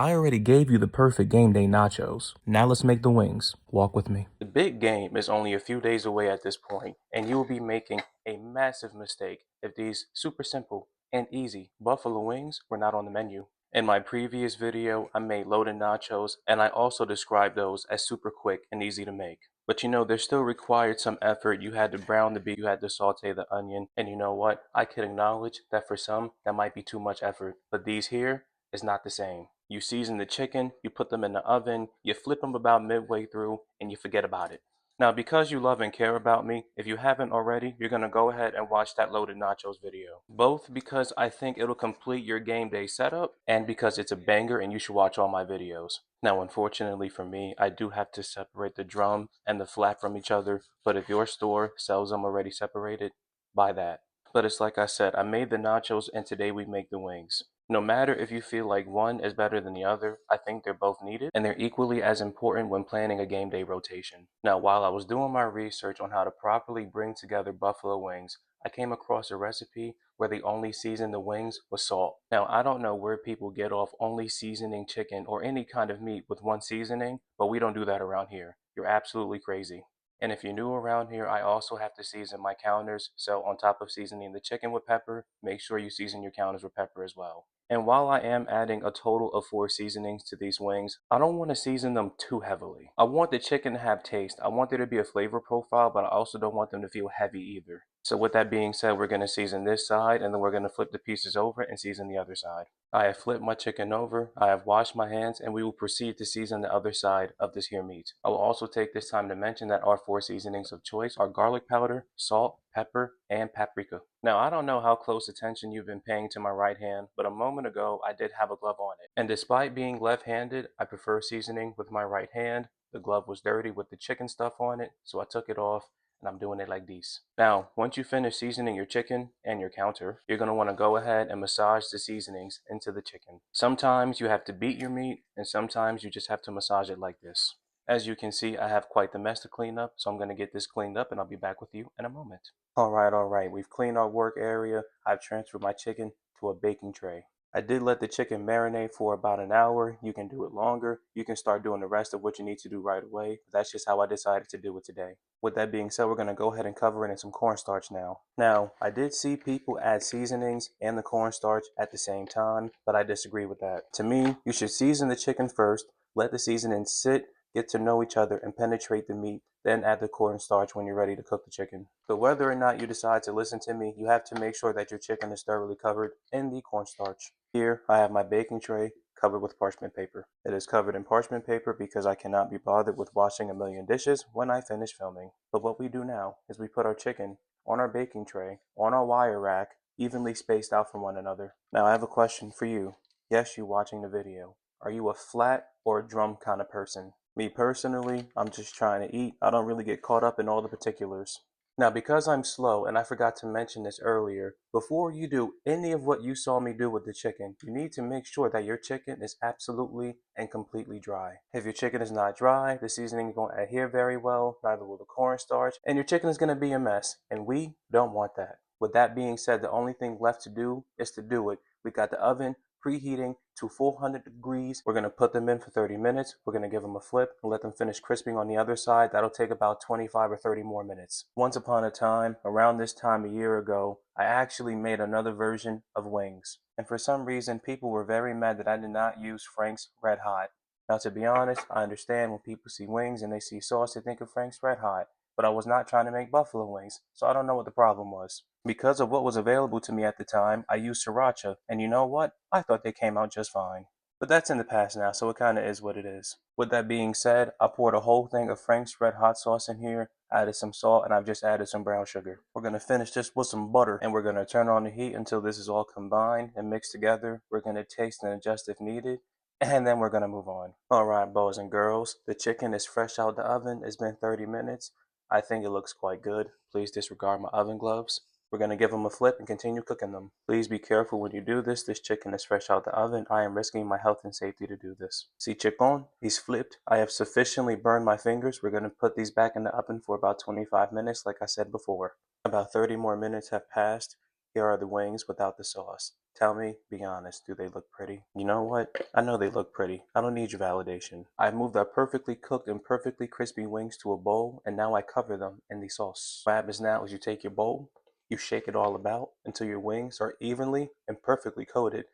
I already gave you the perfect game day nachos. Now let's make the wings. Walk with me. The big game is only a few days away at this point, and you will be making a massive mistake if these super simple and easy buffalo wings were not on the menu. In my previous video, I made loaded nachos, and I also described those as super quick and easy to make. But they still required some effort. You had to brown the beef, you had to saute the onion, and you know what? I can acknowledge that for some, that might be too much effort. But these here is not the same. You season the chicken, you put them in the oven, you flip them about midway through, and you forget about it. Now, because you love and care about me, if you haven't already, you're going to go ahead and watch that loaded nachos video. Both because I think it'll complete your game day setup, and because it's a banger and you should watch all my videos. Now, unfortunately for me, I do have to separate the drum and the flap from each other, but if your store sells them already separated, buy that. But it's like I said, I made the nachos and today we make the wings. No matter if you feel like one is better than the other, I think they're both needed and they're equally as important when planning a game day rotation. Now, while I was doing my research on how to properly bring together buffalo wings, I came across a recipe where the only season the wings was salt. Now, I don't know where people get off only seasoning chicken or any kind of meat with one seasoning, but we don't do that around here. You're absolutely crazy. And if you're new around here, I also have to season my counters. So on top of seasoning the chicken with pepper, make sure you season your counters with pepper as well. And while I am adding a total of 4 seasonings to these wings, I don't want to season them too heavily. I want the chicken to have taste. I want there to be a flavor profile, but I also don't want them to feel heavy either. So with that being said, we're going to season this side and then we're going to flip the pieces over and season the other side. I have flipped my chicken over, I have washed my hands, and we will proceed to season the other side of this here meat. I will also take this time to mention that our 4 seasonings of choice are garlic powder, salt, pepper, and paprika. Now, I don't know how close attention you've been paying to my right hand, but a moment ago I did have a glove on it. And despite being left-handed, I prefer seasoning with my right hand. The glove was dirty with the chicken stuff on it, so I took it off and I'm doing it like this. Now, once you finish seasoning your chicken and your counter, you're going to want to go ahead and massage the seasonings into the chicken. Sometimes you have to beat your meat, and sometimes you just have to massage it like this. As you can see, I have quite the mess to clean up, so I'm going to get this cleaned up and I'll be back with you in a moment. Alright, we've cleaned our work area. I've transferred my chicken to a baking tray. I did let the chicken marinate for about an hour. You can do it longer. You can start doing the rest of what you need to do right away. But that's just how I decided to do it today. With that being said, we're going to go ahead and cover it in some cornstarch now. Now, I did see people add seasonings and the cornstarch at the same time, but I disagree with that. To me, you should season the chicken first, let the seasoning sit, get to know each other, and penetrate the meat. Then add the cornstarch when you're ready to cook the chicken. But whether or not you decide to listen to me, you have to make sure that your chicken is thoroughly covered in the cornstarch. Here, I have my baking tray covered with parchment paper. It is covered in parchment paper because I cannot be bothered with washing a million dishes when I finish filming. But what we do now is we put our chicken on our baking tray, on our wire rack, evenly spaced out from one another. Now I have a question for you. Yes, you watching the video. Are you a flat or a drum kind of person? Me personally, I'm just trying to eat. I don't really get caught up in all the particulars. Now, because I'm slow, and I forgot to mention this earlier, before you do any of what you saw me do with the chicken, you need to make sure that your chicken is absolutely and completely dry. If your chicken is not dry, the seasoning won't adhere very well, neither will the cornstarch, and your chicken is going to be a mess, and we don't want that. With that being said, the only thing left to do is to do it. We got the oven preheating to 400 degrees. We're going to put them in for 30 minutes. We're going to give them a flip and let them finish crisping on the other side. That'll take about 25 or 30 more minutes. Once upon a time, around this time a year ago, I actually made another version of wings. And for some reason, people were very mad that I did not use Frank's Red Hot. Now, to be honest, I understand when people see wings and they see sauce, they think of Frank's Red Hot. But I was not trying to make buffalo wings, so I don't know what the problem was. Because of what was available to me at the time, I used sriracha, and you know what? I thought they came out just fine. But that's in the past now, so it kinda is what it is. With that being said, I poured a whole thing of Frank's Red Hot sauce in here, added some salt, and I've just added some brown sugar. We're gonna finish this with some butter, and we're gonna turn on the heat until this is all combined and mixed together. We're gonna taste and adjust if needed, and then we're gonna move on. Alright, boys and girls, the chicken is fresh out the oven. It's been 30 minutes. I think it looks quite good. Please disregard my oven gloves. We're going to give them a flip and continue cooking them. Please be careful when you do this. This chicken is fresh out the oven. I am risking my health and safety to do this. See, chicken, he's flipped. I have sufficiently burned my fingers. We're going to put these back in the oven for about 25 minutes, like I said before. About 30 more minutes have passed. Here are the wings without the sauce. Tell me, be honest, do they look pretty? You know what? I know they look pretty. I don't need your validation. I've moved our perfectly cooked and perfectly crispy wings to a bowl, and now I cover them in the sauce. What happens now is you take your bowl, you shake it all about until your wings are evenly and perfectly coated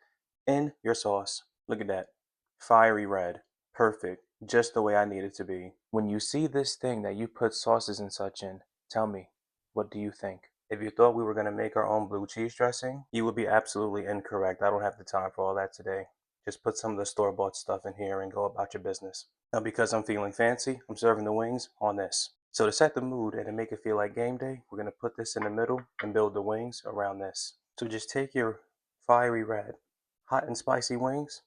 in your sauce. Look at that. Fiery red. Perfect. Just the way I need it to be. When you see this thing that you put sauces and such in, tell me, what do you think? If you thought we were going to make our own blue cheese dressing, you would be absolutely incorrect. I don't have the time for all that today. Just put some of the store-bought stuff in here and go about your business. Now, because I'm feeling fancy, I'm serving the wings on this. So to set the mood and to make it feel like game day, we're going to put this in the middle and build the wings around this. So just take your fiery red, hot and spicy wings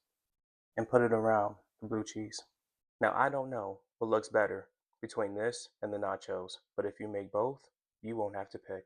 and put it around the blue cheese. Now, I don't know what looks better between this and the nachos, but if you make both, you won't have to pick.